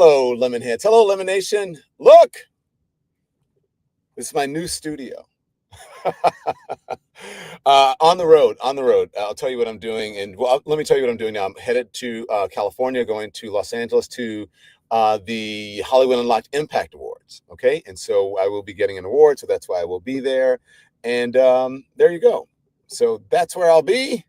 Hello, Lemonheads. Hello, Lemonation. Look, this is my new studio. On the road. I'll tell you what I'm doing. And well, let me tell you what I'm doing now. I'm headed to California, going to Los Angeles to the Hollywood Unlocked Impact Awards. Okay. And so I will be getting an award. So that's why I will be there. And there you go. So that's where I'll be,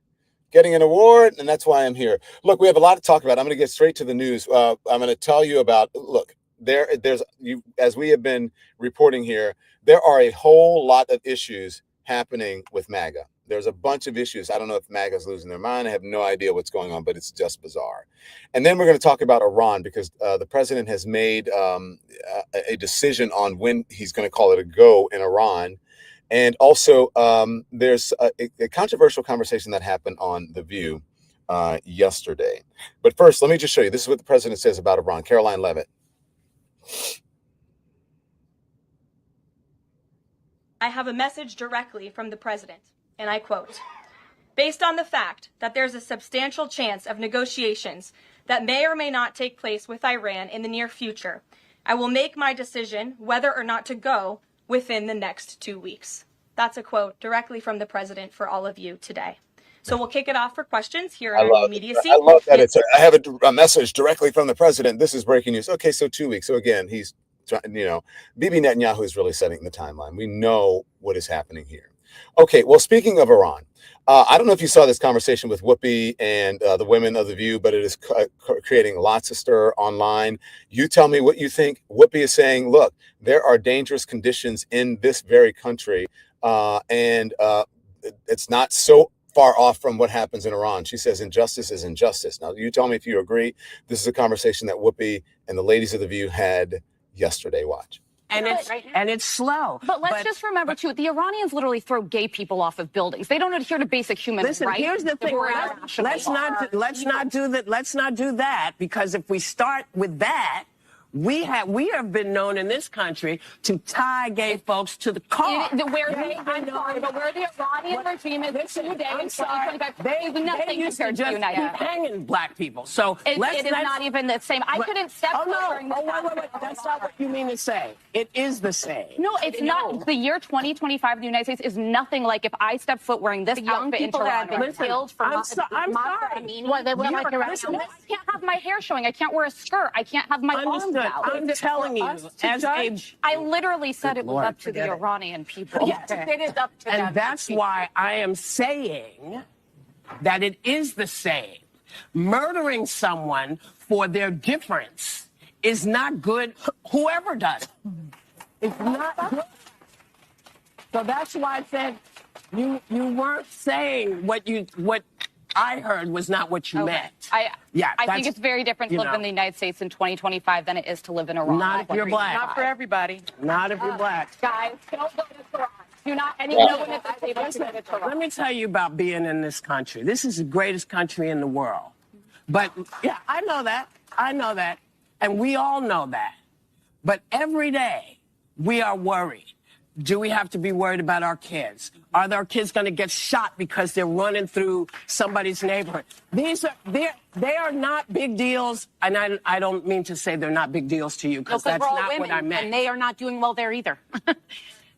getting an award. And that's why I'm here. Look, we have a lot to talk about. I'm going to get straight to the news. I'm going to tell you about, look, there's you, as we have been reporting here, there are a whole lot of issues happening with MAGA. There's a bunch of issues. I don't know if MAGA is losing their mind. I have no idea what's going on, but it's just bizarre. And then we're going to talk about Iran, because the president has made a decision on when he's going to call it a go in Iran. And also, there's a controversial conversation that happened on The View yesterday. But first, let me just show you. This is what the president says about Iran. Caroline Levitt. I have a message directly from the president, and I quote, "Based on the fact that there's a substantial chance of negotiations that may or may not take place with Iran in the near future, I will make my decision whether or not to go within the next 2 weeks." That's a quote directly from the president for all of you today. So we'll kick it off for questions here in our immediacy. I love that. I have a message directly from the president. This is breaking news. Okay, so 2 weeks. So again, he's trying, Bibi Netanyahu is really setting the timeline. We know what is happening here. Okay, well, speaking of Iran, I don't know if you saw this conversation with Whoopi and the women of The View, but it is creating lots of stir online. You tell me what you think. Whoopi is saying, look, there are dangerous conditions in this very country, and it's not so far off from what happens in Iran. She says injustice is injustice. Now, you tell me if you agree. This is a conversation that Whoopi and the ladies of The View had yesterday. Watch. And it's slow. But let's just remember, too, the Iranians literally throw gay people off of buildings. They don't adhere to basic human rights. Listen, here's the thing. Let's not do that, because if we start with that, we have been known in this country to tie gay folks to the car. Where the Iranian regime is today in 2025, is nothing compared to the United States. Hanging black people. So it is not even the same. I couldn't step wait. That's not what you mean to say. It is the same. No, it's not. The year 2025 in the United States is nothing like if I step foot wearing this outfit in Toronto. I'm sorry. I can't have my hair showing. I can't wear a skirt. I can't have my arms out. I'm telling you, I literally said it was up to the Iranian people. Yes, it is up to them. And that's why I am saying that it is the same. Murdering someone for their difference is not good, whoever does it. It's not good. So that's why I said you weren't saying what I heard was not what you meant. I think it's very different to live in the United States in 2025 than it is to live in Iran. Not if you're black. Not for everybody. Not if you're black. Guys, don't go to Iran. Do not anyone at the table to go to Iran. Let me tell you about being in this country. This is the greatest country in the world. But, yeah, I know that. And we all know that. But every day, we are worried. Do we have to be worried about our kids? Are our kids going to get shot because they're running through somebody's neighborhood? They are not big deals, and I don't mean to say they're not big deals to you, because that's not what I meant. And they are not doing well there either.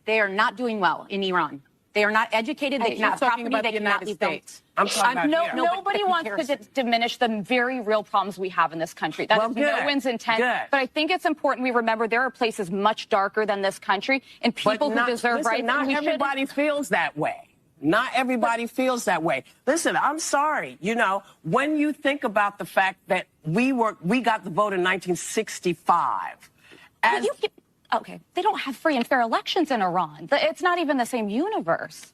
They are not doing well in Iran. They are not educated. They cannot property. They cannot leave things. I'm talking about nobody wants to diminish the very real problems we have in this country. That is no one's intent. But I think it's important we remember there are places much darker than this country and people who deserve rights. Not everybody feels that way. Not everybody feels that way. Listen, I'm sorry. When you think about the fact that we got the vote in 1965. Okay, they don't have free and fair elections in Iran. It's not even the same universe.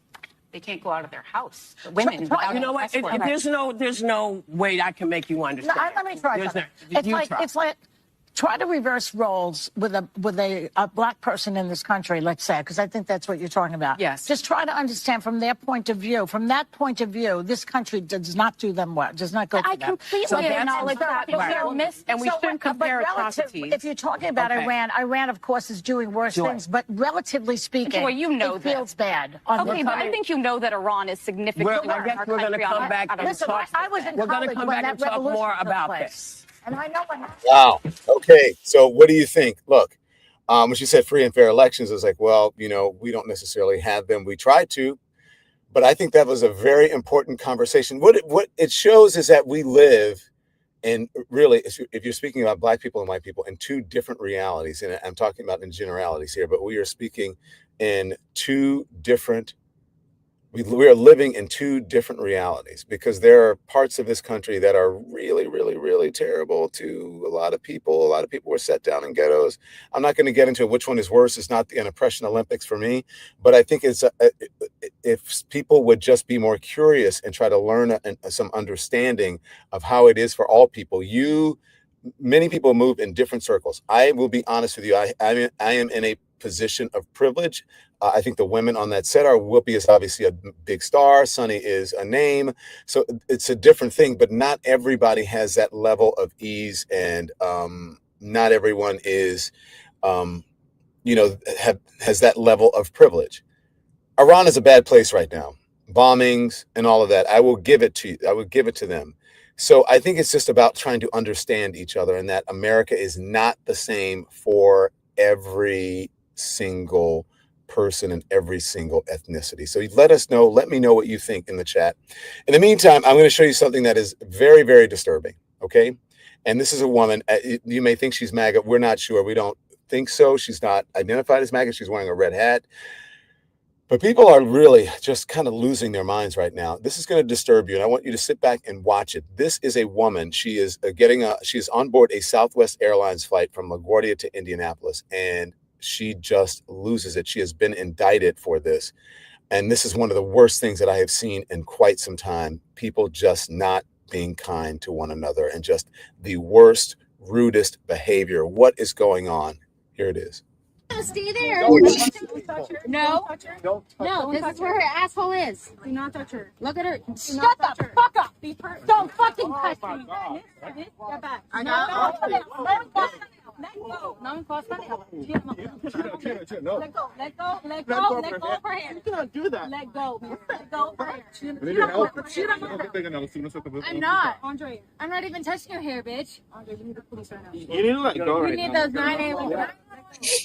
They can't go out of their house. The women. You know what? There's no way I can make you understand. Let me try something. It's like try to reverse roles with a black person in this country, let's say, because I think that's what you're talking about. Yes. Just try to understand from their point of view. From that point of view, this country does not do them well. Does not go for them. I completely acknowledge that. And we shouldn't compare atrocities. If you're talking about Iran, of course, is doing worse things. But relatively speaking, it feels bad. Okay, but I think you know that Iran is significantly I guess we're going to come back and talk. I was in college when that revolution took place. And I know what happened. Wow. Okay. So what do you think? Look, when she said free and fair elections, it's like, well, we don't necessarily have them. We try to, but I think that was a very important conversation. What it shows is that we live in, really, if you're speaking about Black people and white people, in two different realities, and I'm talking about in generalities here, but we are speaking in two different we are living in two different realities, because there are parts of this country that are really, really, really terrible to a lot of people. A lot of people were set down in ghettos. I'm not going to get into which one is worse. It's not an oppression Olympics for me, but I think if people would just be more curious and try to learn some understanding of how it is for all people. Many people move in different circles. I will be honest with you. I am in a position of privilege. I think the women on that set are, Whoopi is obviously a big star. Sunny is a name. So it's a different thing, but not everybody has that level of ease, and not everyone is, has that level of privilege. Iran is a bad place right now. Bombings and all of that. I will give it to you. I would give it to them. So I think it's just about trying to understand each other, and that America is not the same for every single person and every single ethnicity. So let me know what you think in the chat. In the meantime, I'm going to show you something that is very, very disturbing. Okay. And this is a woman. You may think she's MAGA. We're not sure. We don't think so. She's not identified as MAGA. She's wearing a red hat. But people are really just kind of losing their minds right now. This is going to disturb you, and I want you to sit back and watch it. This is a woman. She is she's on board a Southwest Airlines flight from LaGuardia to Indianapolis, and she just loses it. She has been indicted for this. And this is one of the worst things that I have seen in quite some time. People just not being kind to one another, and just the worst, rudest behavior. What is going on? Here it is. Stay there. No. No, this is where her asshole is. Do not touch her. Look at her. Shut the fuck up. Don't fucking touch me. Get back. Let go. No me puedo Let go. Let go. Let go. Let go for him. You cannot do that. Let go. Let go for him. I'm not. Andre. I'm not even touching your hair, bitch. Andre, you need the police right now. You need to let go right now. You need those 911.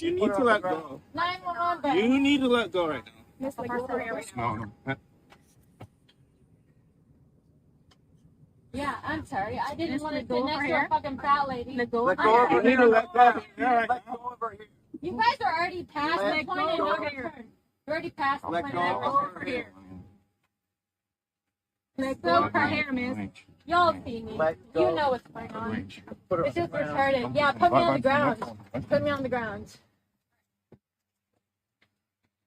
You need to let go. 911. You need to let go right now. Let go for hair right now. No. Yeah, I'm sorry. I didn't want to sit next to a fucking fat lady. Let go over here. You need to let go. Let go over here. You guys are already past the point of no return. You're already past the point of no over here. Let go for hair, miss. Y'all see me. You know what's going on. It's just retarded. Yeah, put me on the ground. Put me on the ground.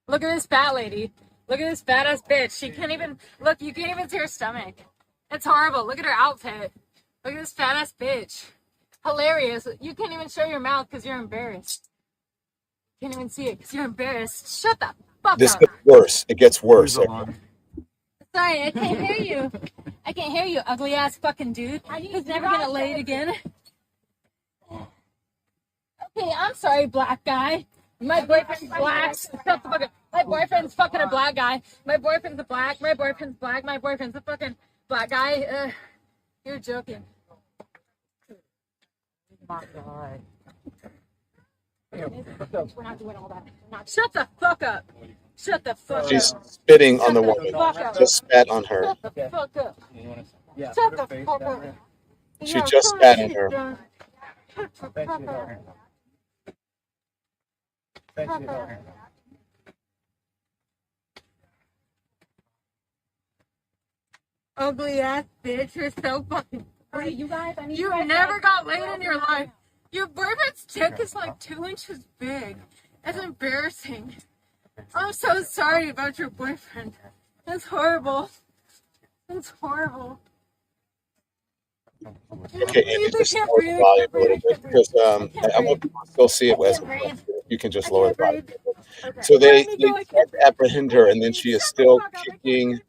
Look at this fat lady. Look at this fat ass bitch. She can't even, look, you can't even see her stomach. It's horrible. Look at her outfit. Look at this fat ass bitch. Hilarious. You can't even show your mouth because you're embarrassed. You can't even see it because you're embarrassed. Shut the fuck up. This gets worse. It gets worse. Sorry, I can't hear you. I can't hear you, ugly ass fucking dude. Who's never gonna lay it again. Okay, I'm sorry, black guy. My boyfriend's black. Shut the fuck up. My boyfriend's fucking a black guy. My boyfriend's a black. My boyfriend's black. My boyfriend's a fucking black guy. You're joking. Oh my God. We're not doing all that. Shut the fuck up. Shut the fuck up. She's spitting on the woman. Just spat on her. Shut the fuck up. Shut the fuck up. She just spat on her. Shut the fuck up. Ugly ass bitch, you're so fucking pretty. You guys, you never got laid in your life. Your boyfriend's dick is like 2 inches big. That's embarrassing. I'm so sorry about your boyfriend. That's horrible. That's horrible. Okay, Andy, just lower the volume a little bit, because I want people to still see it as you can just lower the volume. So they apprehend her, and then she is still kicking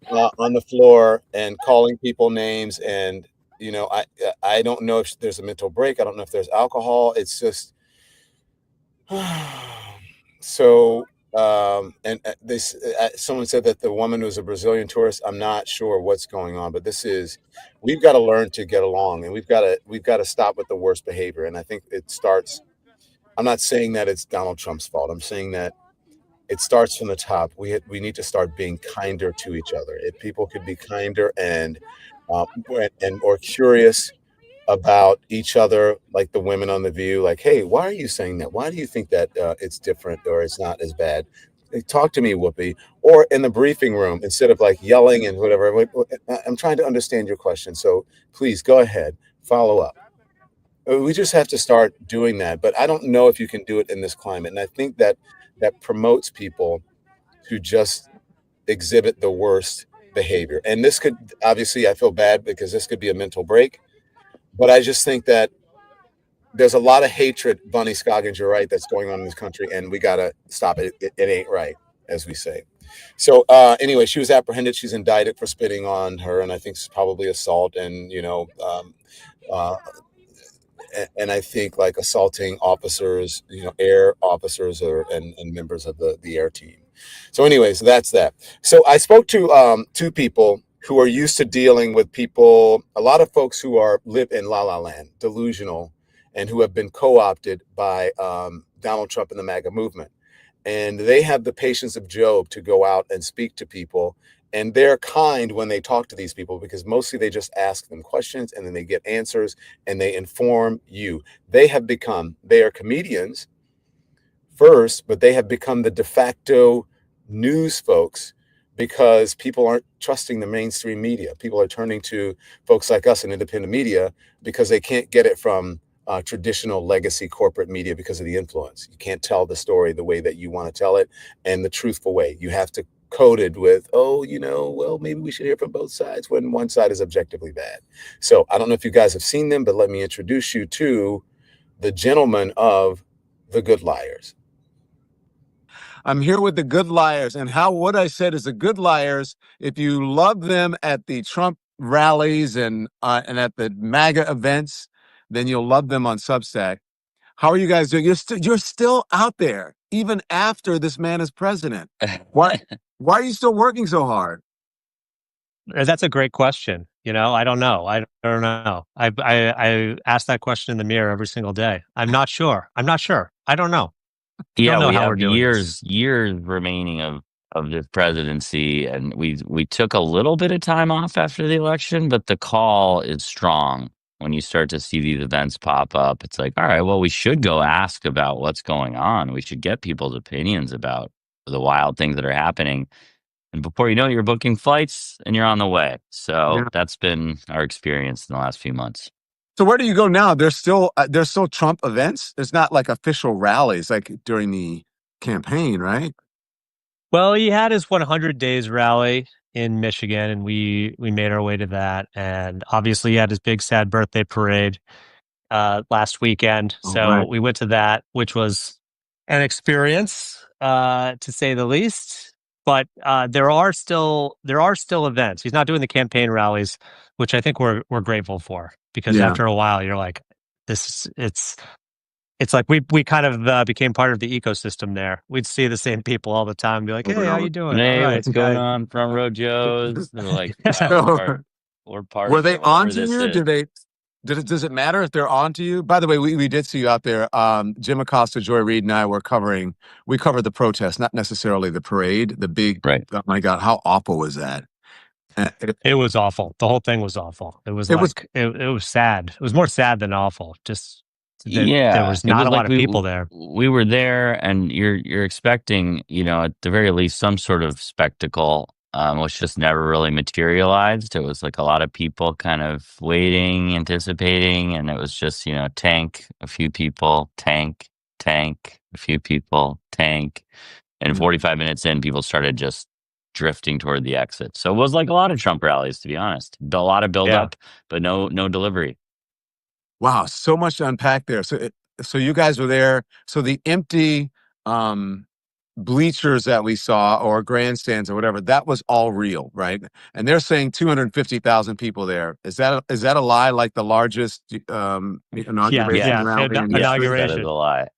on the floor and calling people names. And I don't know if there's a mental break. I don't know if there's alcohol. It's just so And this, someone said that the woman was a Brazilian tourist. I'm not sure what's going on, but we've got to learn to get along, and we've got to stop with the worst behavior. And I think it starts. I'm not saying that it's Donald Trump's fault. I'm saying that it starts from the top. We need to start being kinder to each other. If people could be kinder and or curious about each other, like the women on The View, like, hey, why are you saying that? Why do you think that it's different or it's not as bad? Talk to me, Whoopi. Or in the briefing room, instead of like yelling and whatever. I'm trying to understand your question, so please go ahead, follow up. We just have to start doing that, but I don't know if you can do it in this climate. And I think that promotes people to just exhibit the worst behavior. And this could, obviously, I feel bad because this could be a mental break. But I just think that there's a lot of hatred, Bunny Scoggins, you're right, that's going on in this country, and we got to stop it. It ain't right, as we say. So anyway, she was apprehended. She's indicted for spitting on her, and I think it's probably assault and, and I think like assaulting officers, air officers and members of the air team. So anyways, that's that. So I spoke to two people who are used to dealing with people, a lot of folks who live in La La Land, delusional, and who have been co-opted by Donald Trump and the MAGA movement. And they have the patience of Job to go out and speak to people. And they're kind when they talk to these people, because mostly they just ask them questions and then they get answers and they inform you. They are comedians first, but they have become the de facto news folks because people aren't trusting the mainstream media. People are turning to folks like us in independent media because they can't get it from traditional legacy corporate media because of the influence. You can't tell the story the way that you want to tell it and the truthful way. You have to code it with, well, maybe we should hear from both sides when one side is objectively bad. So I don't know if you guys have seen them, but let me introduce you to the gentlemen of the Good Liars. I'm here with the Good Liars, and what I said is the Good Liars, if you love them at the Trump rallies and at the MAGA events, then you'll love them on Substack. How are you guys doing? You're still out there, even after this man is president. Why are you still working so hard? That's a great question. I don't know. I don't know. I ask that question in the mirror every single day. I'm not sure. I don't know. Yeah, we have years remaining of this presidency, and we took a little bit of time off after the election, but the call is strong. When you start to see these events pop up, it's like, all right, well, we should go ask about what's going on. We should get people's opinions about the wild things that are happening. And before you know it, you're booking flights and you're on the way. So that's been our experience in the last few months. So where do you go now? There's still Trump events. There's not like official rallies like during the campaign, right? Well, he had his 100 days rally in Michigan, and we made our way to that. And obviously, he had his big sad birthday parade last weekend. We went to that, which was an experience to say the least. But there are still events. He's not doing the campaign rallies, which I think we're grateful for, because after a while you're like, it's like we kind of became part of the ecosystem there. We'd see the same people all the time and be like, hey, how you doing? Hey, what's going on? Front Row Joes. They're like, we're part Were of they on to you? Does it matter if they're on to you? By the way, we did see you out there. Jim Acosta, Joy Reid, and I we covered the protest, not necessarily the parade, the big, oh my God, how awful was that? It was awful. The whole thing was awful. It was sad. It was more sad than awful. Just there was not a lot of people there. We were there, and you're expecting, at the very least, some sort of spectacle, which just never really materialized. It was like a lot of people kind of waiting, anticipating, and it was just, tank, a few people, tank, a few people, tank. And 45 minutes in, people started just drifting toward the exit. So it was like a lot of Trump rallies, to be honest. A lot of buildup, but no delivery. Wow, so much to unpack there. So you guys were there. So the empty bleachers that we saw, or grandstands or whatever, that was all real, right? And they're saying 250,000 people there. Is that a lie? Like the largest inauguration rally? That is a lie.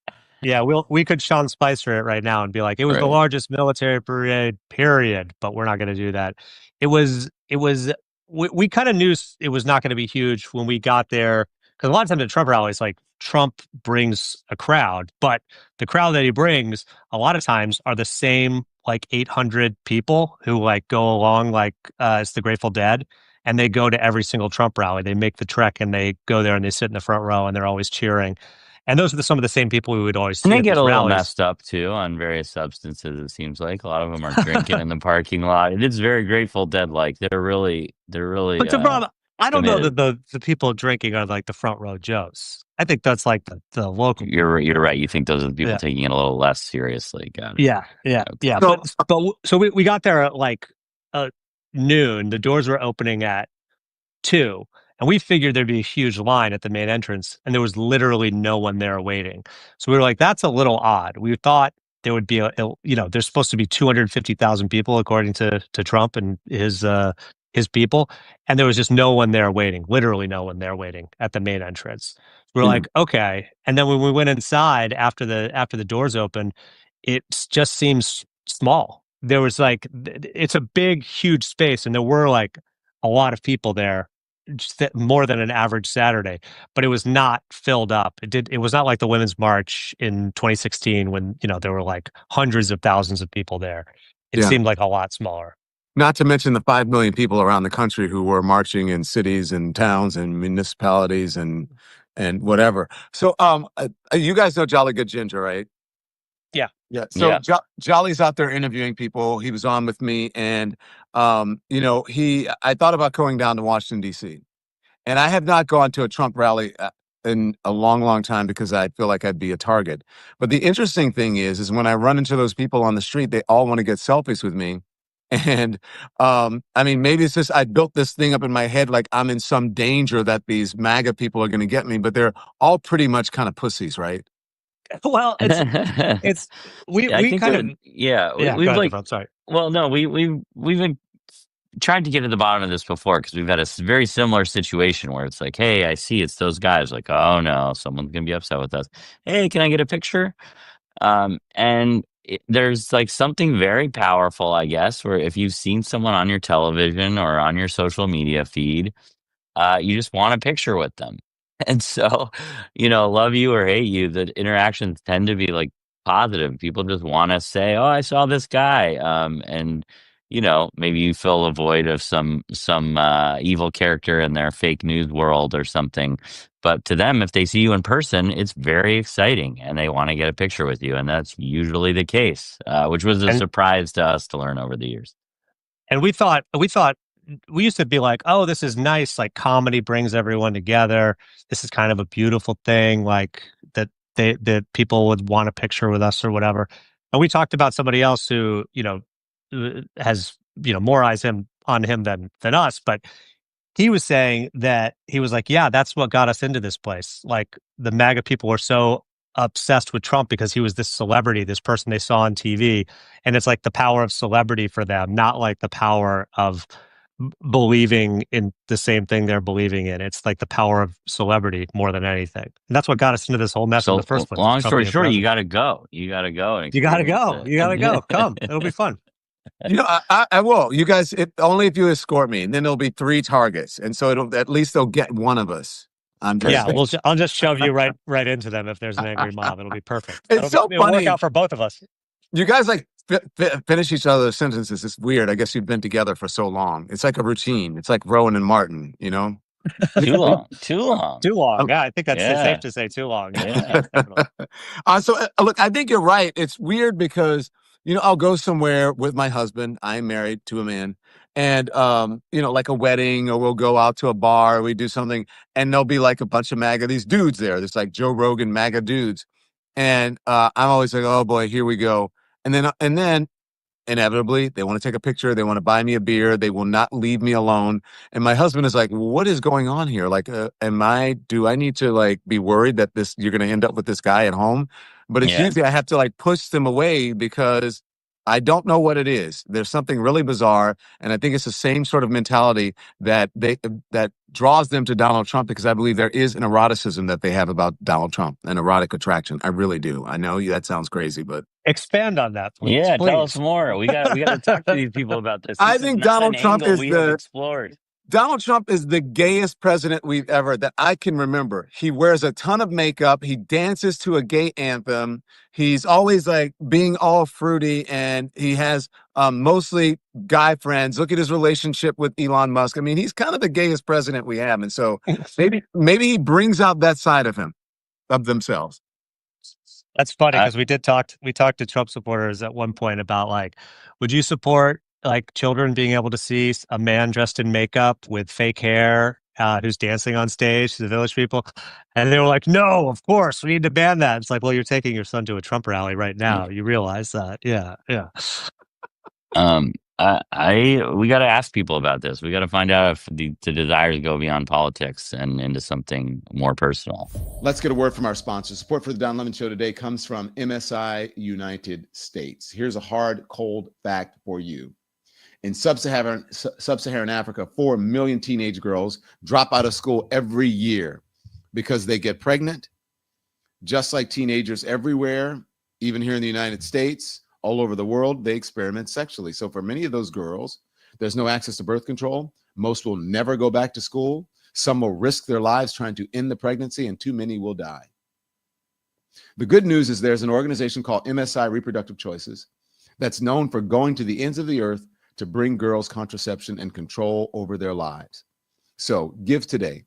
Yeah, we could Sean Spicer it right now and be like, it was the Right. largest military parade, period. But we're not going to do that. We kind of knew it was not going to be huge when we got there, because a lot of times at Trump rallies, like Trump brings a crowd, but the crowd that he brings a lot of times are the same like 800 people who like go along like it's the Grateful Dead, and they go to every single Trump rally. They make the trek and they go there and they sit in the front row and they're always cheering. And those are some of the same people we would always see. And they at get these a little rallies. messed up too on various substances. It seems like a lot of them are drinking in the parking lot. It is very Grateful Dead like. They're really. But the problem, I don't know committed. that the people drinking are like the front row Joes. I think that's like the local. You're right. You think those are the people taking it a little less seriously. Got it. Yeah. Okay. So we got there at like noon. The doors were opening at 2. And we figured there'd be a huge line at the main entrance, and there was literally no one there waiting. So we were like, that's a little odd. We thought there would be there's supposed to be 250,000 people according to Trump and his people, and there was just no one there waiting, literally no one there waiting at the main entrance. We're like, okay. And then when we went inside after the doors opened, it just seems small. There was like, it's a big, huge space, and there were like a lot of people there, more than an average Saturday, but it was not filled up. It was not like the Women's March in 2016 when, there were like hundreds of thousands of people there. It seemed like a lot smaller. Not to mention the 5 million people around the country who were marching in cities and towns and municipalities and whatever. So, you guys know Jolly Good Ginger, right? Yeah. So Jolly's out there interviewing people. He was on with me, and I thought about going down to Washington D.C. and I have not gone to a Trump rally in a long, long time because I feel like I'd be a target. But the interesting thing is when I run into those people on the street, they all want to get selfies with me. And maybe it's just I built this thing up in my head like I'm in some danger that these MAGA people are going to get me, but they're all pretty much kind of pussies, right? Well, we've like, sorry. Well, no, we've been tried to get to the bottom of this before because we've had a very similar situation where it's like, hey, I see it's those guys. Like, oh no, someone's gonna be upset with us. Hey, can I get a picture? There's like something very powerful, I guess, where if you've seen someone on your television or on your social media feed, you just want a picture with them. And so, love you or hate you, the interactions tend to be like positive. People just want to say, oh, I saw this guy. And maybe you fill a void of some evil character in their fake news world or something. But to them, if they see you in person, it's very exciting and they want to get a picture with you. And that's usually the case, which was a surprise to us to learn over the years. And we thought we used to be like, oh, this is nice. Like comedy brings everyone together. This is kind of a beautiful thing. Like that people would want a picture with us or whatever. And we talked about somebody else who, has, more eyes on him than us. But he was saying that he was like, yeah, that's what got us into this place. Like the MAGA people were so obsessed with Trump because he was this celebrity, this person they saw on TV. And it's like the power of celebrity for them, not like the power of believing in the same thing they're believing in. It's like the power of celebrity more than anything. And that's what got us into this whole mess in the first place. Long story short, you got to go. You got to go. You got to go. You got to go. Come. It'll be fun. I will. You guys, only if you escort me, and then there'll be 3 targets, and so at least they'll get one of us. I'll just shove you right into them if there's an angry mob. It'll be perfect. It'll work out for both of us. You guys like finish each other's sentences. It's weird. I guess you've been together for so long. It's like a routine. It's like Rowan and Martin. Too long. Yeah, I think that's safe to say too long. Yeah. So look, I think you're right. It's weird because I'll go somewhere with my husband. I'm married to a man. And, like a wedding, or we'll go out to a bar, we do something, and there'll be like a bunch of MAGA, these dudes there. There's like Joe Rogan MAGA dudes. And I'm always like, oh boy, here we go. And then inevitably they want to take a picture. They want to buy me a beer. They will not leave me alone. And my husband is like, what is going on here? Like, do I need to like be worried that you're going to end up with this guy at home? But it's usually I have to like push them away because I don't know what it is. There's something really bizarre, and I think it's the same sort of mentality that draws them to Donald Trump, because I believe there is an eroticism that they have about Donald Trump, an erotic attraction. I really do. I know that sounds crazy, but expand on that, please. Yeah, tell us more. We got to talk to these people about this. I think Donald Trump is explored. Donald Trump is the gayest president that I can remember. He wears a ton of makeup. He dances to a gay anthem. He's always like being all fruity, and he has mostly guy friends. Look at his relationship with Elon Musk. I mean, he's kind of the gayest president we have. And so maybe he brings out that side of themselves. That's funny, because we talked to Trump supporters at one point about, like, would you support like children being able to see a man dressed in makeup with fake hair who's dancing on stage to the Village People? And they were like, no, of course, we need to ban that. It's like, well, you're taking your son to a Trump rally right now. You realize that. Yeah. We got to ask people about this. We got to find out if the desires go beyond politics and into something more personal. Let's get a word from our sponsor. Support for the Don Lemon Show today comes from MSI United States. Here's a hard, cold fact for you. In sub-Saharan Africa, 4 million teenage girls drop out of school every year because they get pregnant. Just like teenagers everywhere, even here in the United States, all over the world, they experiment sexually. So for many of those girls, there's no access to birth control. Most will never go back to school. Some will risk their lives trying to end the pregnancy, and too many will die. The good news is there's an organization called MSI Reproductive Choices that's known for going to the ends of the earth to bring girls contraception and control over their lives. So give today.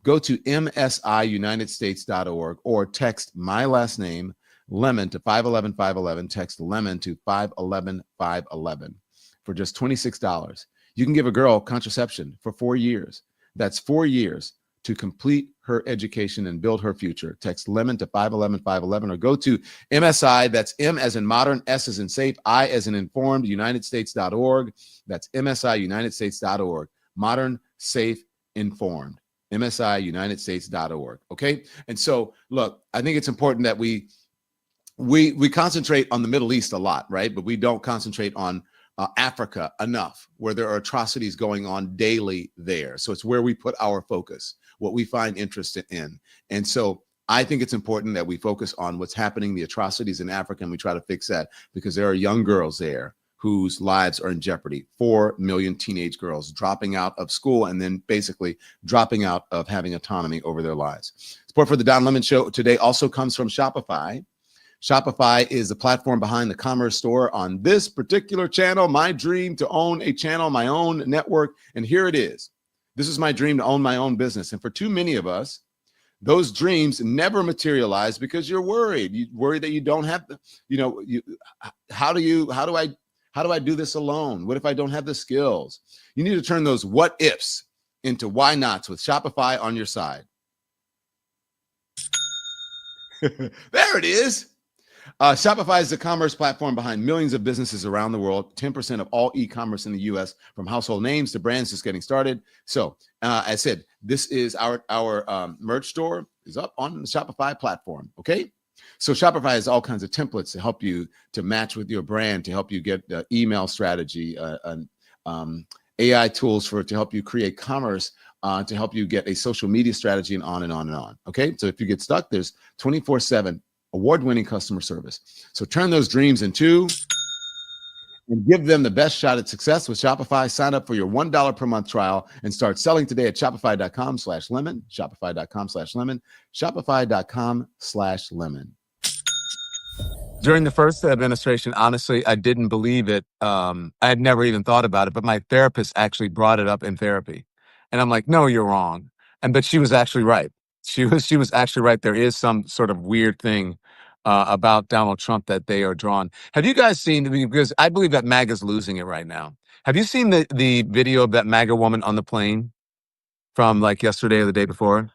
Go to msiunitedstates.org or text my last name, Lemon, to 511-511. Text Lemon to 511-511 for just $26. You can give a girl contraception for 4 years. That's 4 years to complete her education and build her future. Text Lemon to 511-511 or go to MSI, that's M as in modern, S as in safe, I as in informed, unitedstates.org. That's msiunitedstates.org. Modern, safe, informed. msiunitedstates.org. Okay? And so, look, I think it's important that we concentrate on the Middle East a lot, right? But we don't concentrate on Africa enough, where there are atrocities going on daily there. So it's where we put our focus, what we find interested in. And so I think it's important that we focus on what's happening, the atrocities in Africa, and we try to fix that, because there are young girls there whose lives are in jeopardy. 4 million teenage girls dropping out of school and then basically dropping out of having autonomy over their lives. Support for the Don Lemon Show today also comes from Shopify. Shopify is the platform behind the commerce store on this particular channel. My dream to own a channel, my own network. And here it is. This is my dream to own my own business. And for too many of us, those dreams never materialize because you're worried. You worry that you don't have the, how do I do this alone? What if I don't have the skills? You need to turn those what ifs into why nots with Shopify on your side. There it is. Shopify is the commerce platform behind millions of businesses around the world. 10% of all e-commerce in the U.S., from household names to brands just getting started. So, as I said, this is our merch store is up on the Shopify platform. Okay. So Shopify has all kinds of templates to help you to match with your brand, to help you get email strategy, AI tools to help you create commerce, to help you get a social media strategy, and on and on and on. Okay. So if you get stuck, there's 24/7 award-winning customer service. So turn those dreams into and give them the best shot at success with Shopify. Sign up for your $1 per month trial and start selling today at shopify.com/lemon, shopify.com/lemon, shopify.com/lemon. During the first administration, honestly, I didn't believe it. I had never even thought about it, but my therapist actually brought it up in therapy. And I'm like, no, you're wrong. But she was actually right. She was actually right. There is some sort of weird thing about Donald Trump that they are drawn. Have you guys seen, because I believe that MAGA's losing it right now. Have you seen the video of that MAGA woman on the plane from like yesterday or the day before?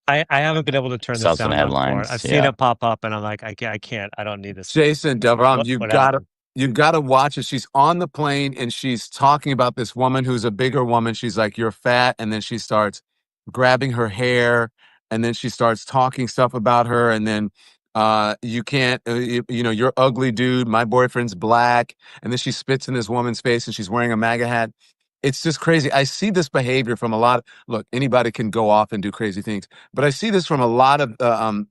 I haven't been able to turn the sound on for it. I've seen it pop up and I'm like, I can't, I don't need this. Jason Devram, you've got to watch it. She's on the plane and she's talking about this woman who's a bigger woman. She's like, you're fat. And then she starts grabbing her hair and then she starts talking stuff about her. And then You can't, you're ugly, dude. My boyfriend's black. And then she spits in this woman's face and she's wearing a MAGA hat. It's just crazy. I see this behavior from a lot of, look, anybody can go off and do crazy things, but I see this from a lot of,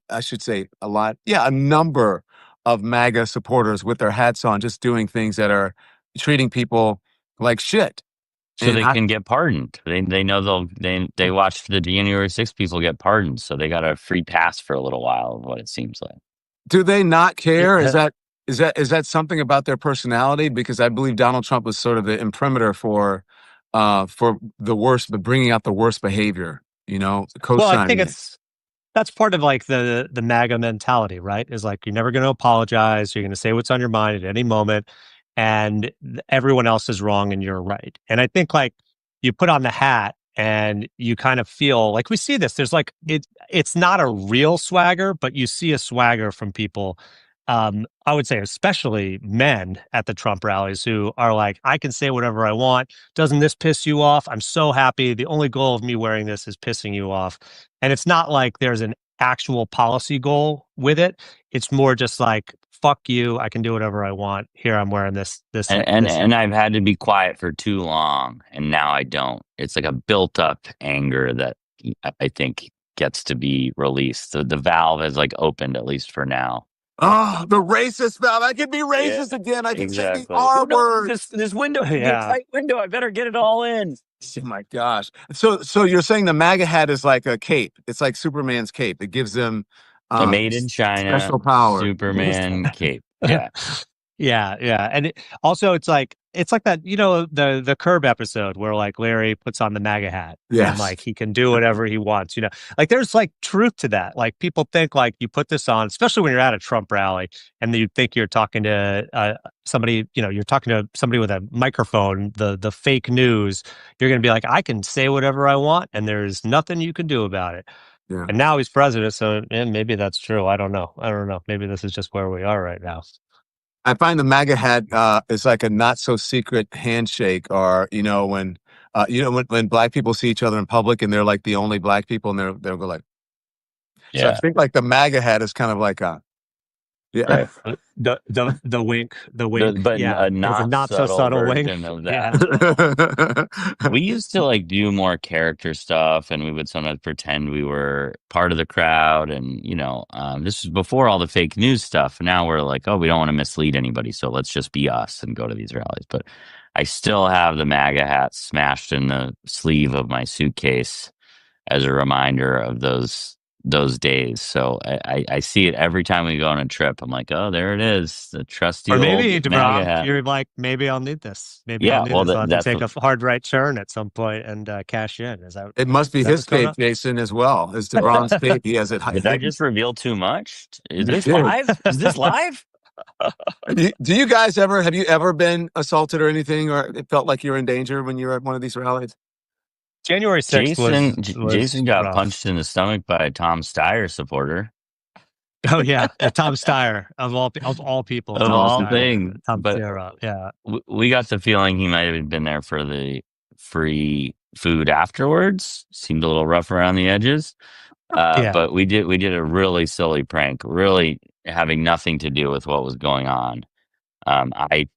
I should say a number of MAGA supporters with their hats on, just doing things that are treating people like shit. So they can get pardoned. They know they watched the January 6th people get pardoned, so they got a free pass for a little while, of what it seems like. Do they not care? Is that something about their personality? Because I believe Donald Trump was sort of the imprimatur for the worst, but bringing out the worst behavior. Well, I think that's part of like the MAGA mentality, right? Is like you're never going to apologize. You're going to say what's on your mind at any moment, and everyone else is wrong and you're right. And I think like you put on the hat and you kind of feel like we see this. There's like it's not a real swagger, but you see a swagger from people. I would say especially men at the Trump rallies who are like, I can say whatever I want. Doesn't this piss you off? I'm so happy. The only goal of me wearing this is pissing you off. And it's not like there's an actual policy goal with it. It's more just like, fuck you. I can do whatever I want. Here I'm wearing this. And I've had to be quiet for too long, and now I don't. It's like a built up anger that I think gets to be released. The valve has like opened, at least for now. Oh, the racist valve. I can be racist again. I can say the R word. This window, tight window. I better get it all in. Oh my gosh. So you're saying the MAGA hat is like a cape. It's like Superman's cape. It gives them a made in China special power. Superman cape. Yeah. Yeah. And also it's like that, the Curb episode where like Larry puts on the MAGA hat and like he can do whatever he wants, like there's like truth to that. Like people think like you put this on, especially when you're at a Trump rally and you think you're talking to somebody, you're talking to somebody with a microphone, the fake news. You're going to be like, I can say whatever I want and there's nothing you can do about it. Yeah. And now he's president. So maybe that's true. I don't know. Maybe this is just where we are right now. I find the MAGA hat is like a not so secret handshake, or when black people see each other in public and they're like the only black people, and they'll go like, So I think like the MAGA hat is kind of like a right. the wink, but a not so subtle wink of that. Yeah. We used to like do more character stuff, and we would sometimes pretend we were part of the crowd, and this was before all the fake news stuff. Now we're like, oh, we don't want to mislead anybody, so let's just be us and go to these rallies. But I still have the MAGA hat smashed in the sleeve of my suitcase as a reminder of those days. So I see it every time we go on a trip. I'm like, oh, there it is, the trusty. Or maybe you're like, maybe I'll need this. Maybe I'll need this. I'll have to take a hard right turn at some point and cash in. Is that? It must be his tape, Jason, as well. It's DeBron's tape. He has it. Did I just reveal too much? Is this live? Is this live? Do you guys have you ever been assaulted or anything, or it felt like you were in danger when you were at one of these rallies? January 6th Jason got rough. Punched in the stomach by a Tom Steyer supporter. Oh yeah, Tom Steyer of all people, of all things. But we got the feeling he might have been there for the free food afterwards. Seemed a little rough around the edges. But we did a really silly prank, really having nothing to do with what was going on. I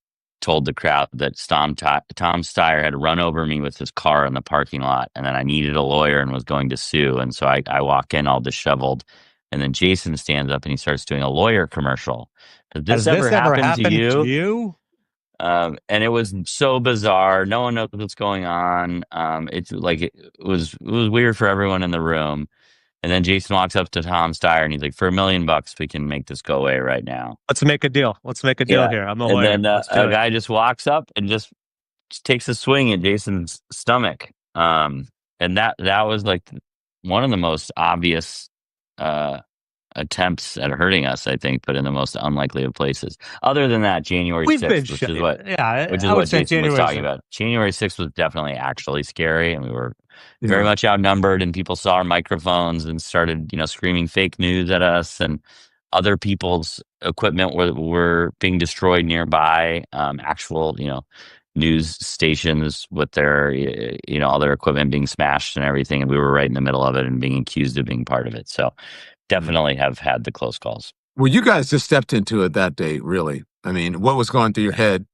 told the crowd that Tom Steyer had run over me with his car in the parking lot, and then I needed a lawyer and was going to sue. And so I walk in all disheveled, and then Jason stands up and he starts doing a lawyer commercial. Has this ever happened to you? And it was so bizarre. No one knows what's going on. It's like it was weird for everyone in the room. And then Jason walks up to Tom Steyer and he's like, for $1 million, we can make this go away right now. Let's make a deal. Here. I'm a lawyer. And then a guy just walks up and just takes a swing at Jason's stomach. And that was like one of the most obvious attempts at hurting us, I think, but in the most unlikely of places. Other than that, January 6th, which is what Jason was talking about. January 6th was definitely actually scary, and we were very much outnumbered, and people saw our microphones and started, screaming fake news at us, and other people's equipment were being destroyed nearby. Actual, news stations with their, all their equipment being smashed and everything, and we were right in the middle of it and being accused of being part of it. So definitely have had the close calls. Well, you guys just stepped into it that day, really. I mean, what was going through your head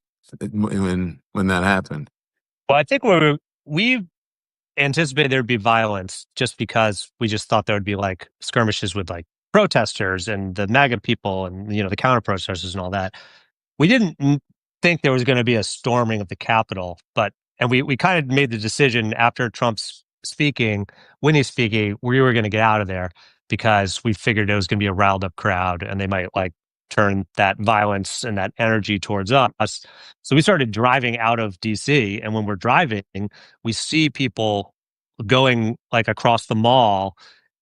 when that happened? Well, I think we anticipated there'd be violence just because we just thought there would be like skirmishes with like protesters and the MAGA people and the counter protesters and all that. We didn't think there was going to be a storming of the Capitol, and we kind of made the decision after Trump's speaking, when he's speaking, we were going to get out of there because we figured it was going to be a riled up crowd and they might like turn that violence and that energy towards us. So we started driving out of DC, and when we're driving, we see people going like across the mall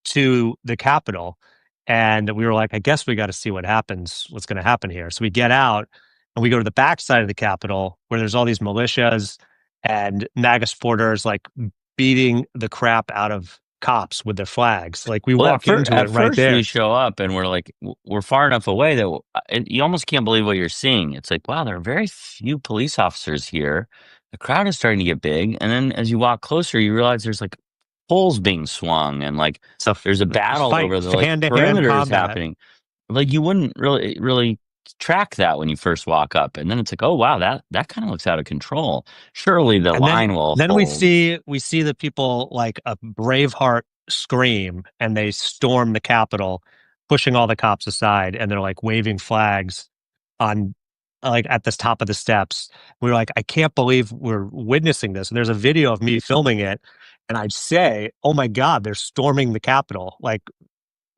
to the Capitol. And we were like, I guess we got to see what's going to happen here. So we get out and we go to the backside of the Capitol where there's all these militias and MAGA supporters like beating the crap out of cops with their flags. Like we walk into it right there. We show up and we're like, we're far enough away that you almost can't believe what you're seeing. It's like, wow, there are very few police officers here. The crowd is starting to get big. And then as you walk closer, you realize there's like poles being swung and like there's a battle over the perimeters happening. Like you wouldn't really track that when you first walk up, and then it's like, oh wow, that kind of looks out of control. Surely the line will. Then we see the people like a Braveheart scream, and they storm the Capitol, pushing all the cops aside, and they're like waving flags on like at the top of the steps. We were like, I can't believe we're witnessing this. And there's a video of me filming it, and I'd say, oh my God, they're storming the Capitol. Like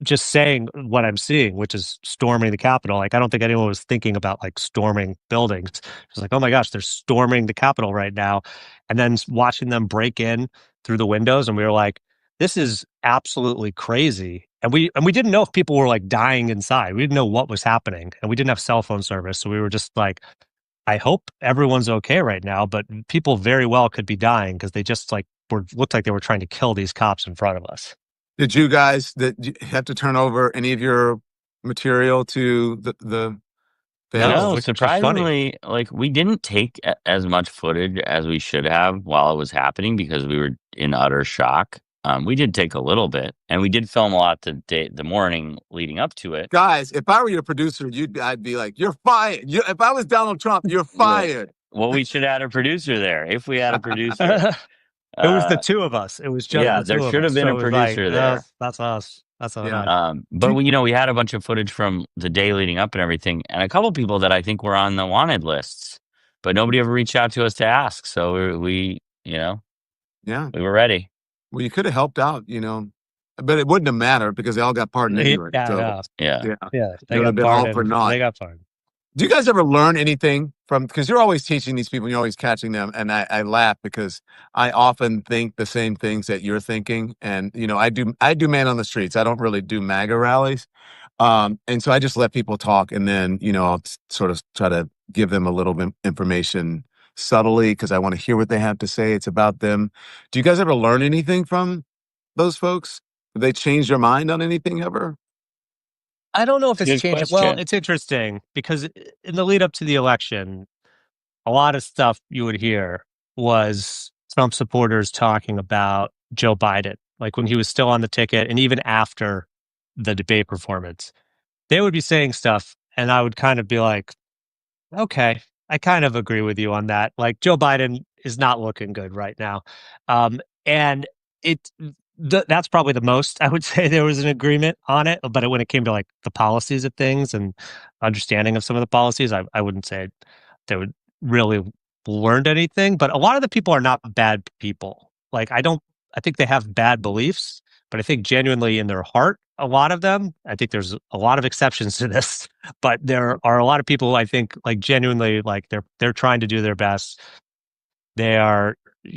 just saying what I'm seeing, which is storming the Capitol. Like, I don't think anyone was thinking about like storming buildings. It's like, oh my gosh, they're storming the Capitol right now. And then watching them break in through the windows. And we were like, this is absolutely crazy. And we didn't know if people were like dying inside. We didn't know what was happening, and we didn't have cell phone service. So we were just like, I hope everyone's okay right now, but people very well could be dying because they just like looked like they were trying to kill these cops in front of us. Did you guys have to turn over any of your material to the No, surprisingly, like we didn't take as much footage as we should have while it was happening because we were in utter shock. We did take a little bit, and we did film a lot the morning leading up to it. Guys, if I were your producer, I'd be like, "You're fired." If I was Donald Trump, you're fired. Well, we should add a producer there. If we had a producer. It was the two of us. It was just there should have been a producer there. That's us. That's us. But we had a bunch of footage from the day leading up and everything, and a couple of people that I think were on the wanted lists, but nobody ever reached out to us to ask. So we were ready. Well, you could have helped out, but it wouldn't have mattered because they all got pardoned anyway. Yeah. They would have been all for naught. They got pardoned. Do you guys ever learn anything from, because you're always teaching these people, you're always catching them, and I laugh because I often think the same things that you're thinking, and I do man on the streets. I don't really do MAGA rallies, and so I just let people talk, and then I'll sort of try to give them a little bit information subtly because I want to hear what they have to say. It's about them. Do you guys ever learn anything from those folks? Have they changed your mind on anything ever? I don't know if it's changed. Well, it's interesting because in the lead up to the election, a lot of stuff you would hear was Trump supporters talking about Joe Biden, like when he was still on the ticket and even after the debate performance. They would be saying stuff, and I would kind of be like, okay, I kind of agree with you on that. Like Joe Biden is not looking good right now. And that's probably the most I would say there was an agreement on it. But when it came to like the policies of things and understanding of some of the policies, I wouldn't say they would really learned anything. But a lot of the people are not bad people. Like I think they have bad beliefs, but I think genuinely in their heart, a lot of them, I think there's a lot of exceptions to this, but there are a lot of people who I think like genuinely like they're trying to do their best. They are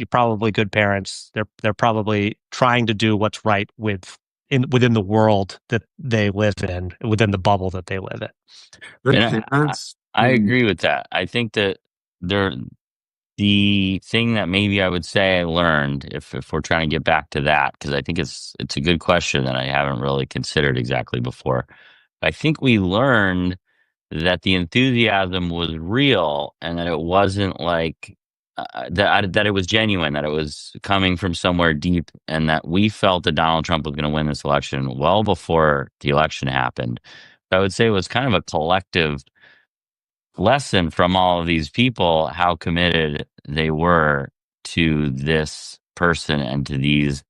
probably good parents. They're probably trying to do what's right within the world that they live in, within the bubble that they live in. I agree with that. I think that the thing that maybe I would say I learned, if we're trying to get back to that, because I think it's a good question that I haven't really considered exactly before. I think we learned that the enthusiasm was real and that it wasn't like that it was genuine, that it was coming from somewhere deep, and that we felt that Donald Trump was going to win this election well before the election happened. I would say it was kind of a collective lesson from all of these people, how committed they were to this person and to these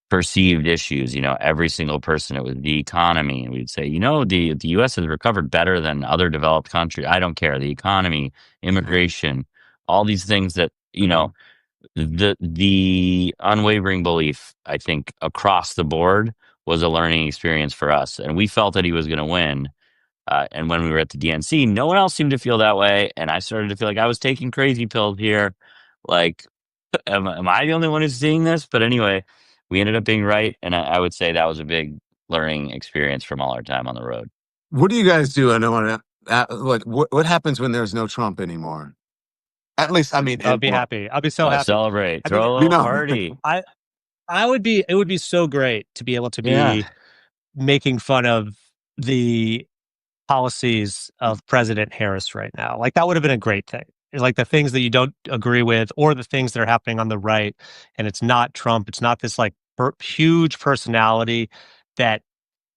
perceived issues. Every single person, it was the economy. And we'd say, the US has recovered better than other developed countries. I don't care. The economy, immigration, all these things that, the unwavering belief, I think, across the board was a learning experience for us. And we felt that he was going to win. And when we were at the DNC, no one else seemed to feel that way. And I started to feel like I was taking crazy pills here. Like, am I the only one who's seeing this? But anyway, we ended up being right. And I would say that was a big learning experience from all our time on the road. What do you guys do? I don't want to. What happens when there's no Trump anymore? At least, I mean, I'll be happy. I'll be so happy. Celebrate. Throw a little party. I would be. It would be so great to be able to be making fun of the policies of President Harris right now. Like, that would have been a great thing. It's like the things that you don't agree with, or the things that are happening on the right, and it's not Trump. It's not this like huge personality that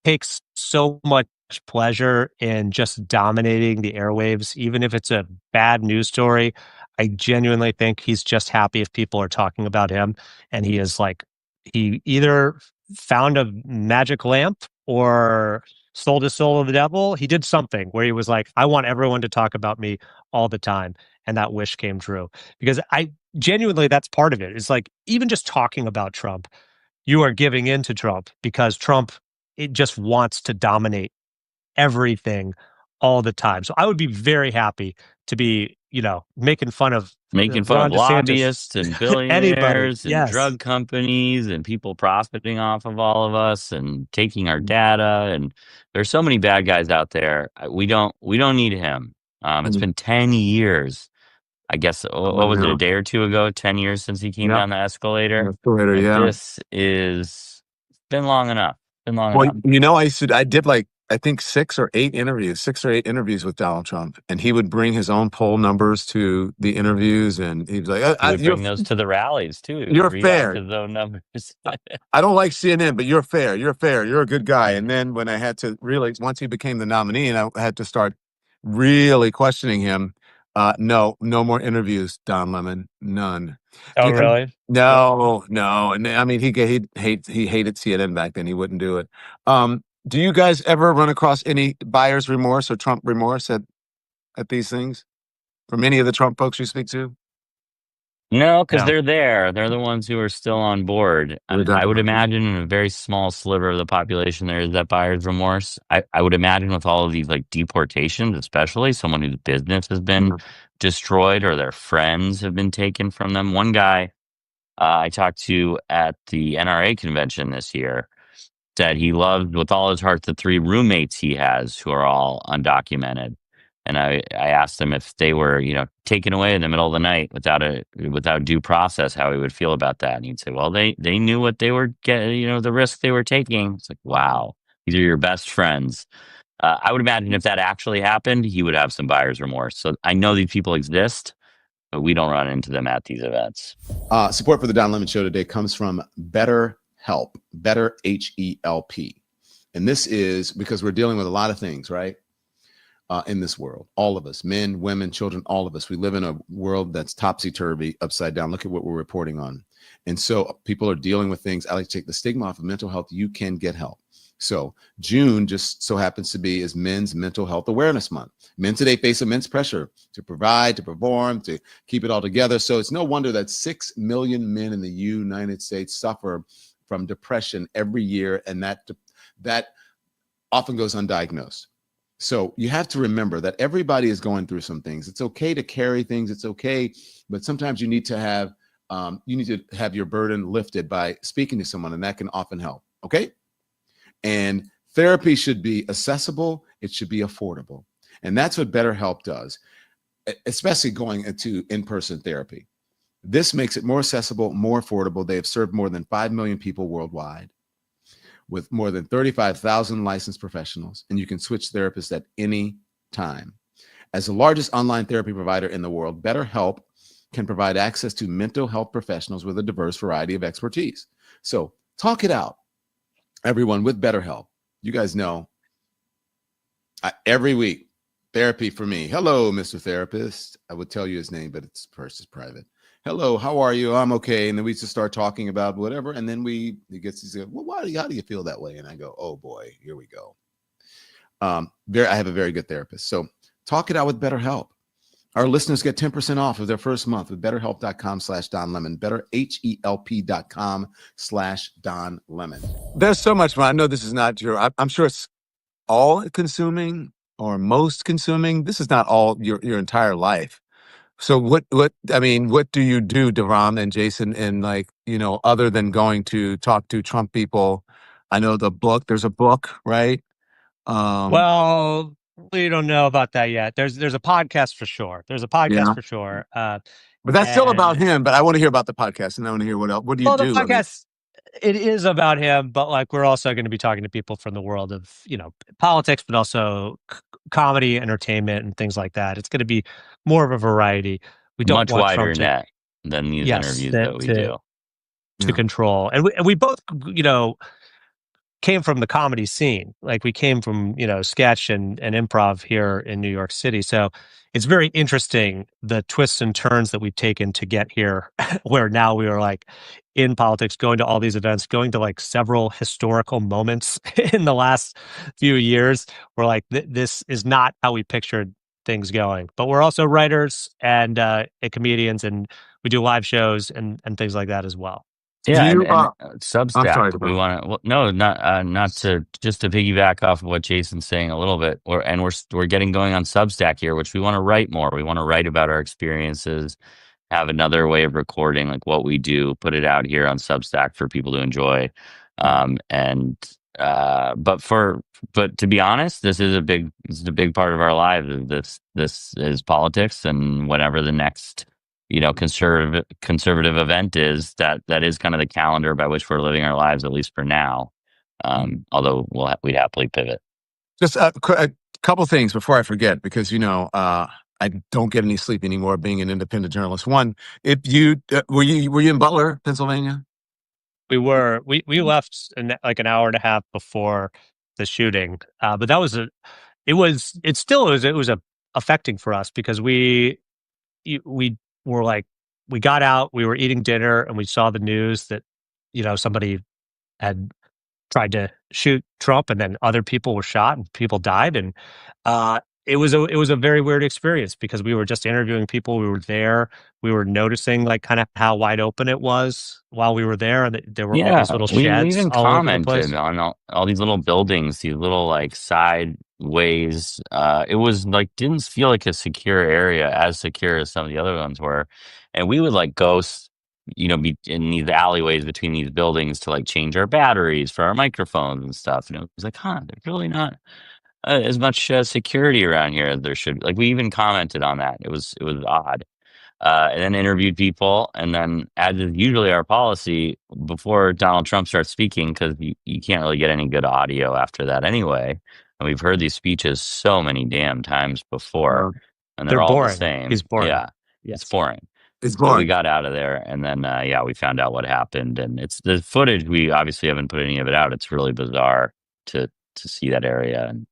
takes so much pleasure in just dominating the airwaves, even if it's a bad news story. I genuinely think he's just happy if people are talking about him, and he either found a magic lamp or sold his soul to the devil. He did something where he was like, I want everyone to talk about me all the time. And that wish came true, because I genuinely, that's part of it. It's like, even just talking about Trump, you are giving in to Trump, because Trump, it just wants to dominate everything all the time. So I would be very happy to be, making fun of lobbyists and billionaires and drug companies and people profiting off of all of us and taking our data. And there's so many bad guys out there. We don't need him. It's been 10 years. I guess, what was it, a day or two ago? 10 years since he came down the escalator. This is been long enough. Enough. I did I think 6 or 8 interviews with Donald Trump, and he would bring his own poll numbers to the interviews, and he was like, he would bring those to the rallies too. You're fair. His own numbers. I don't like CNN, but you're fair. You're a good guy. And then when I had to really, once he became the nominee, and I had to start really questioning him, no more interviews, Don Lemon, none. Oh, really? No. And I mean, he hated CNN back then. He wouldn't do it. Do you guys ever run across any buyer's remorse or Trump remorse at these things from any of the Trump folks you speak to? No, because they're there. They're the ones who are still on board. I would imagine in a very small sliver of the population there is that buyer's remorse. I would imagine with all of these deportations, especially someone whose business has been destroyed or their friends have been taken from them. One guy I talked to at the NRA convention this year said he loved with all his heart the 3 roommates he has who are all undocumented. And I asked him if they were, taken away in the middle of the night without due process, how he would feel about that. And he'd say, well, they knew what they were getting, the risk they were taking. It's like, wow, these are your best friends. I would imagine if that actually happened, he would have some buyer's remorse. So I know these people exist, but we don't run into them at these events. Support for the Don Lemon Show today comes from BetterHelp, Better H-E-L-P. And this is because we're dealing with a lot of things, right? In this world, all of us, men, women, children, all of us, we live in a world that's topsy-turvy, upside down. Look at what we're reporting on. And so people are dealing with things. I like to take the stigma off of mental health. You can get help. So June just so happens to be is Men's Mental Health Awareness Month. Men today face immense pressure to provide, to perform, to keep it all together. So it's no wonder that 6 million men in the United States suffer from depression every year, and that often goes undiagnosed. So you have to remember that everybody is going through some things. It's okay to carry things. It's okay, but sometimes you need to have your burden lifted by speaking to someone, and that can often help. Okay. And therapy should be accessible. It should be affordable. And that's what BetterHelp does, especially going into in-person therapy. This makes it more accessible, more affordable. They have served more than 5 million people worldwide with more than 35,000 licensed professionals, and you can switch therapists at any time. As the largest online therapy provider in the world, BetterHelp can provide access to mental health professionals with a diverse variety of expertise. So talk it out, everyone, with BetterHelp. You guys know Every week, therapy for me. Hello, Mr. Therapist. I would tell you his name, but it's first, it's private. Hello, how are you? I'm okay. And then we just start talking about whatever. And then he says, well, how do you feel that way? And I go, oh boy, here we go. I have a very good therapist. So talk it out with BetterHelp. Our listeners get 10% off of their first month with betterhelp.com/Don Lemon, betterhelp.com/Don Lemon. There's so much more. I know this is not I'm sure it's all consuming or most consuming. This is not all your entire life. So what do you do, Deram and Jason, and other than going to talk to Trump people? I know there's a book, right? Well, we don't know about that yet. There's a podcast for sure. For sure. But that's still about him. But I want to hear about the podcast, and I want to hear what else. What do you do? The podcast, it is about him, but we're also going to be talking to people from the world of politics, but also comedy, entertainment, and things like that. It's going to be more of a variety. We don't much want wider Trump net than these interviews that we do to control, and we both came from the comedy scene. We came from, sketch and improv here in New York City. So it's very interesting, the twists and turns that we've taken to get here, where now we are in politics, going to all these events, going to several historical moments in the last few years. We're this is not how we pictured things going, but we're also writers and comedians, and we do live shows and things like that as well. Yeah, and Substack. We want to. No, not to just to piggyback off of what Jason's saying a little bit. We're getting going on Substack here, which we want to write more. We want to write about our experiences, have another way of recording what we do, put it out here on Substack for people to enjoy. But to be honest, this is a big part of our lives. This is politics, and whenever the next conservative event is, that is kind of the calendar by which we're living our lives, at least for now. Although we'd happily pivot. Just a couple things before I forget, because I don't get any sleep anymore being an independent journalist. One, if you were you in Butler, Pennsylvania? We were. We left an hour and a half before the shooting, but that was it was affecting for us, because we were we got out, we were eating dinner, and we saw the news that somebody had tried to shoot Trump, and then other people were shot and people died, and it was a very weird experience, because we were just interviewing people. We were there, we were noticing kind of how wide open it was while we were there, and there were all these little sheds. We even all commented on all these little buildings, these little side ways. It was didn't feel like a secure area, as secure as some of the other ones were, and we would go be in these alleyways between these buildings to change our batteries for our microphones and stuff. And it was there's really not as much security around here as there should. We even commented on that. It was odd. And then interviewed people, and then as is usually our policy, before Donald Trump starts speaking, because you can't really get any good audio after that anyway. And we've heard these speeches so many damn times before, and they're all boring. the same. He's boring. Yeah, yes. It's boring. It's boring. So we got out of there, and then we found out what happened, and it's the footage. We obviously haven't put any of it out. It's really bizarre to see that area. And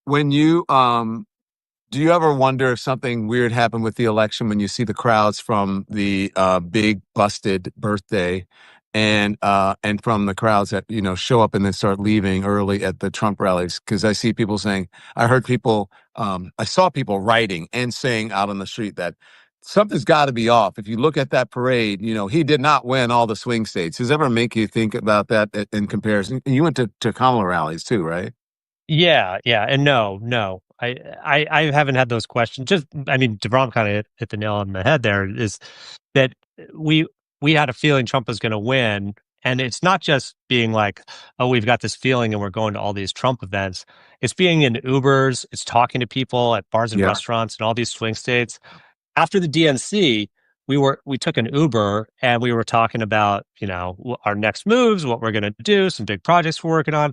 when you do you ever wonder if something weird happened with the election, when you see the crowds from the big busted birthday and from the crowds that show up and then start leaving early at the Trump rallies? Because I see people saying, I saw people writing and saying out on the street that something's got to be off. If you look at that parade, he did not win all the swing states. Does it ever make you think about that in comparison? You went to Kamala rallies too, right? Yeah, and no. I haven't had those questions. DeVrom kind of hit the nail on the head there, is that we had a feeling Trump was going to win. And it's not just being we've got this feeling and we're going to all these Trump events. It's being in Ubers, it's talking to people at bars and restaurants in all these swing states. After the DNC, we took an Uber and we were talking about, our next moves, what we're going to do, some big projects we're working on.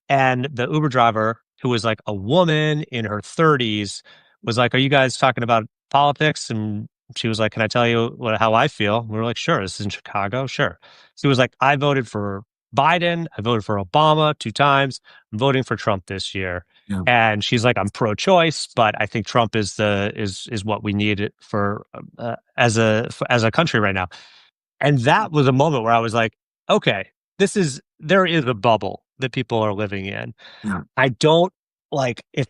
And the Uber driver, who was a woman in her 30s, was are you guys talking about politics? And she was can I tell you how I feel? We were sure. This is in Chicago. Sure. She was I voted for Biden. I voted for Obama 2 times. I'm voting for Trump this year. Yeah. And she's like, I'm pro-choice, but I think Trump is what we need for as a country right now. And that was a moment where I was like, okay, there is a bubble that people are living in. Yeah. I don't like if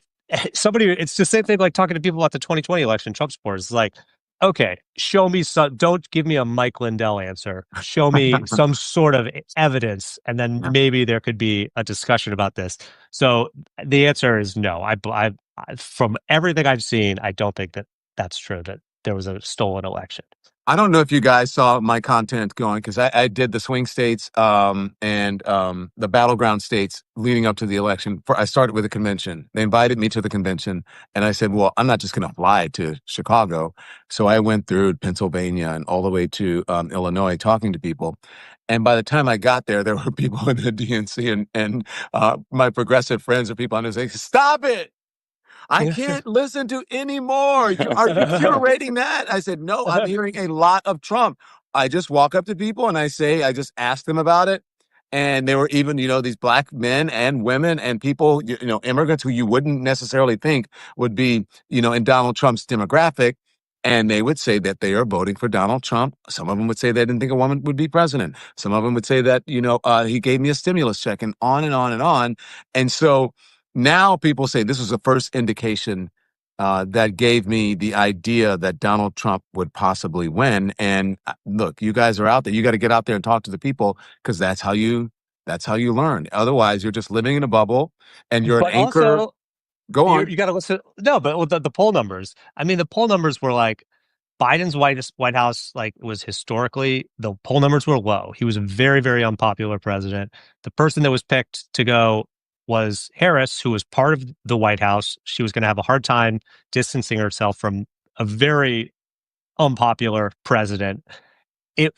somebody, it's the same thing like talking to people about the 2020 election, Trump supporters. It's like, okay, show me don't give me a Mike Lindell answer. Show me some sort of evidence, and then maybe there could be a discussion about this. So the answer is no. I from everything I've seen, I don't think that that's true, that there was a stolen election. I don't know if you guys saw my content going, because I did the swing states and the battleground states leading up to the election. I started with a convention. They invited me to the convention, and I said, well, I'm not just going to fly to Chicago. So I went through Pennsylvania and all the way to Illinois talking to people. And by the time I got there, there were people in the DNC and my progressive friends or people on there saying, stop it. I can't listen to any more. Are you curating that? I said, no, I'm hearing a lot of Trump. I just walk up to people and I just ask them about it. And there were even, these black men and women and people, immigrants who you wouldn't necessarily think would be, in Donald Trump's demographic. And they would say that they are voting for Donald Trump. Some of them would say they didn't think a woman would be president. Some of them would say that, he gave me a stimulus check, and on and on and on. And so now people say this was the first indication that gave me the idea that Donald Trump would possibly win. And look, you guys are out there. You got to get out there and talk to the people, because that's how you learn. Otherwise, you're just living in a bubble and you're an anchor. Also, go on. You got to listen. No, but the poll numbers. I mean, the poll numbers were like Biden's White House, like, was historically, the poll numbers were low. He was a very, very unpopular president. The person that was picked to go was Harris, who was part of the White House. She was going to have a hard time distancing herself from a very unpopular president. And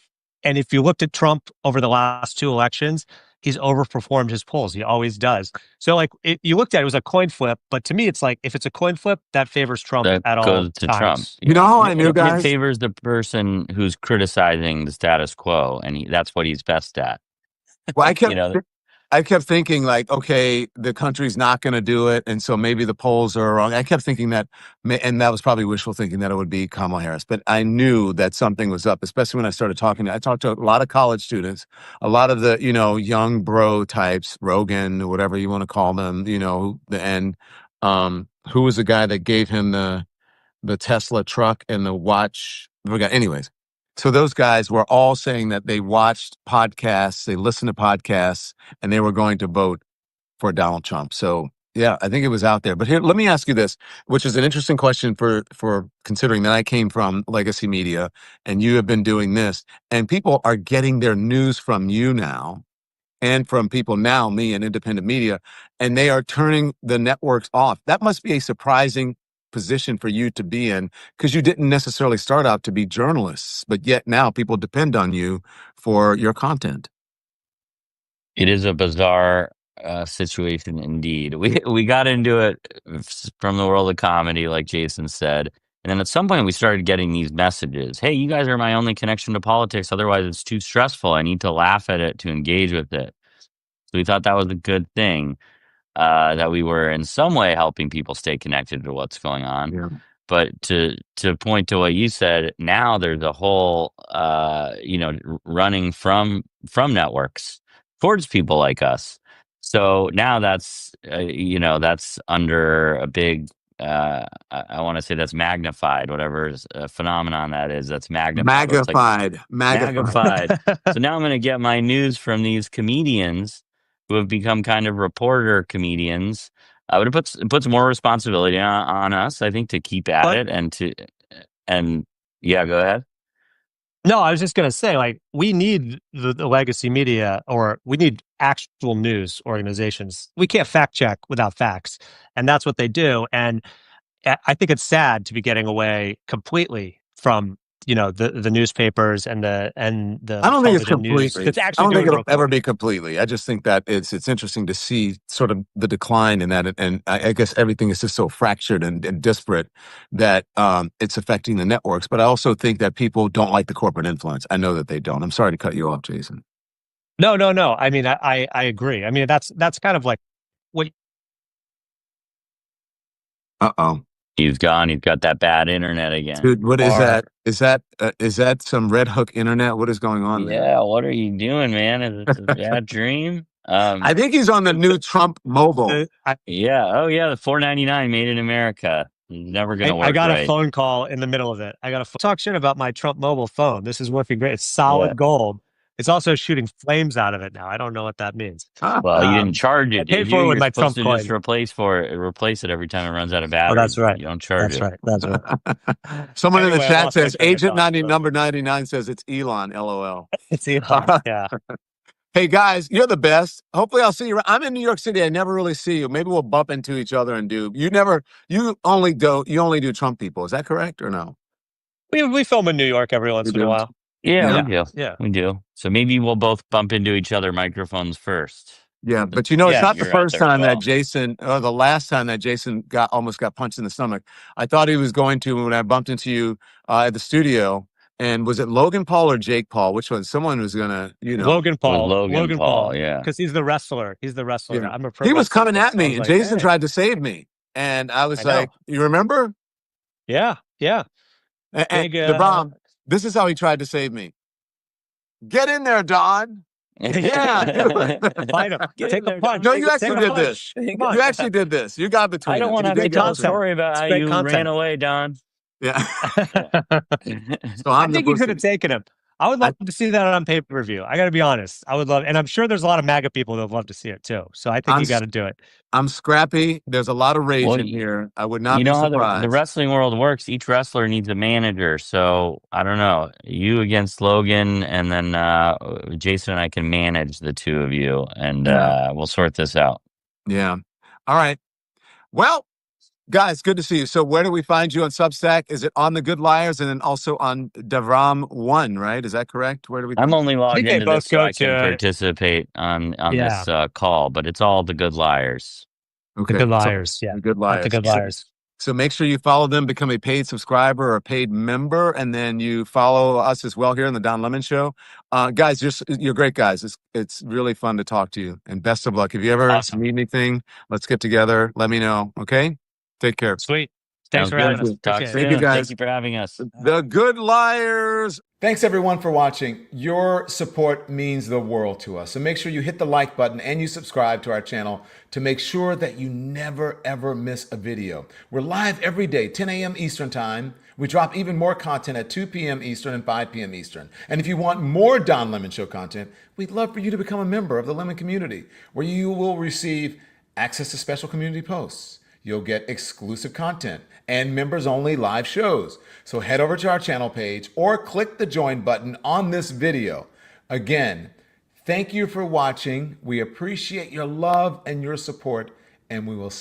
if you looked at Trump over the last 2 elections, he's overperformed his polls. He always does. So, like, you looked at it was a coin flip, but to me, it's like, if it's a coin flip, that favors Trump at all goes to times. Trump. You know how I knew, guys? It favors the person who's criticizing the status quo, and that's what he's best at. Well, I kept thinking, like, okay, the country's not going to do it, and so maybe the polls are wrong. I kept thinking that, and that was probably wishful thinking, that it would be Kamala Harris. But I knew that something was up, especially when I started talking. I talked to a lot of college students, a lot of the, young bro types, Rogan, whatever you want to call them, and who was the guy that gave him the Tesla truck and the watch? Anyways. So those guys were all saying that they watched podcasts, they listened to podcasts, and they were going to vote for Donald Trump. So, yeah, I think it was out there. But here, let me ask you this, which is an interesting question for considering that I came from legacy media and you have been doing this, and people are getting their news from you now and from people now, me and independent media, and they are turning the networks off. That must be a surprising position for you to be in, because you didn't necessarily start out to be journalists, but yet now people depend on you for your content. It is a bizarre situation indeed. We got into it from the world of comedy, like Jason said, and then at some point we started getting these messages. Hey, you guys are my only connection to politics. Otherwise, it's too stressful. I need to laugh at it to engage with it. So we thought that was a good thing. That we were in some way helping people stay connected to what's going on. Yeah. But to point to what you said, now there's a whole, running from networks towards people like us. So now that's under a big, I want to say that's magnified, whatever phenomenon that is, that's magnified. Magnified. So now I'm going to get my news from these comedians who have become kind of reporter comedians. But it puts more responsibility on us, I think, to keep at it and yeah, go ahead. No, I was just going to say, like, we need the legacy media, or we need actual news organizations. We can't fact check without facts, and that's what they do. And I think it's sad to be getting away completely from the newspapers and the I don't think it's completely. It's actually I don't think it'll ever be completely. I just think that it's interesting to see sort of the decline in that, and I guess everything is just so fractured and disparate that it's affecting the networks. But I also think that people don't like the corporate influence. I know that they don't. I'm sorry to cut you off, Jason. No. I mean, I agree. I mean, that's kind of like what. Uh-oh. He's gone. He's got that bad internet again. Dude, what is that? Is that some Red Hook internet? What is going on there? Yeah, what are you doing, man? Is it a bad dream? I think he's on the new Trump mobile. Yeah. Oh, yeah. The $4.99 made in America. Never gonna work. I got right. a phone call in the middle of it. I got to talk shit about my Trump mobile phone. This is working great. It's solid gold. It's also shooting flames out of it now. I don't know what that means. Well, you didn't charge it. I paid for it with my Trump coin. Just replace it every time it runs out of battery. Oh, that's right. You don't charge it. That's right. Someone in the chat says Agent 90 number 99 says it's Elon. LOL. It's Elon. Yeah. Hey guys, you're the best. Hopefully I'll see you. I'm in New York City. I never really see you. Maybe we'll bump into each other and do. You only do Trump people. Is that correct or no? We film in New York every once in a while. Yeah, we do. Yeah, we do. So maybe we'll both bump into each other microphones first. Yeah, but it's not the first time that Jason, or the last time that Jason almost got punched in the stomach. I thought he was going to when I bumped into you at the studio. And was it Logan Paul or Jake Paul? Which one? Someone was gonna, Logan Paul. Logan Paul, yeah. Because he's the wrestler. Yeah. I'm a pro. He was coming at me, and Jason tried to save me. And I was like, you remember? Yeah. And the bomb. This is how he tried to save me. Get in there, Don. Yeah. Fight him. Take a punch. No, you actually did this. You actually did this. You got between. I don't want to make a story about how you ran away, Don. Yeah. So I think you could have taken him. I would love to see that on pay-per-view. I got to be honest. I would love, and I'm sure there's a lot of MAGA people that would love to see it too. So I think you got to do it. I'm scrappy. There's a lot of rage in here. I would not be surprised. How the wrestling world works. Each wrestler needs a manager. So I don't know. You against Logan, and then Jason and I can manage the two of you, and we'll sort this out. Yeah. All right. Well, guys, good to see you. So where do we find you on Substack? Is it on The Good Liars and then also on Devram 1, right? Is that correct? Where do we? I'm only logged into this so I can participate on this call, but it's all The Good Liars. Okay. The Good Liars, The Good Liars. The Good Liars. So make sure you follow them, become a paid subscriber or a paid member, and then you follow us as well here on the Don Lemon Show. Guys, you're great guys. It's really fun to talk to you, and best of luck. If you ever need anything, let's get together. Let me know, okay? Take care. Sweet. Thanks for having us. Thank you, guys. Thank you for having us. The Good Liars. Thanks, everyone, for watching. Your support means the world to us. So make sure you hit the like button and you subscribe to our channel to make sure that you never, ever miss a video. We're live every day, 10 a.m. Eastern Time. We drop even more content at 2 p.m. Eastern and 5 p.m. Eastern. And if you want more Don Lemon Show content, we'd love for you to become a member of the Lemon community, where you will receive access to special community posts. You'll get exclusive content and members-only live shows. So head over to our channel page or click the join button on this video. Again, thank you for watching. We appreciate your love and your support, and we will see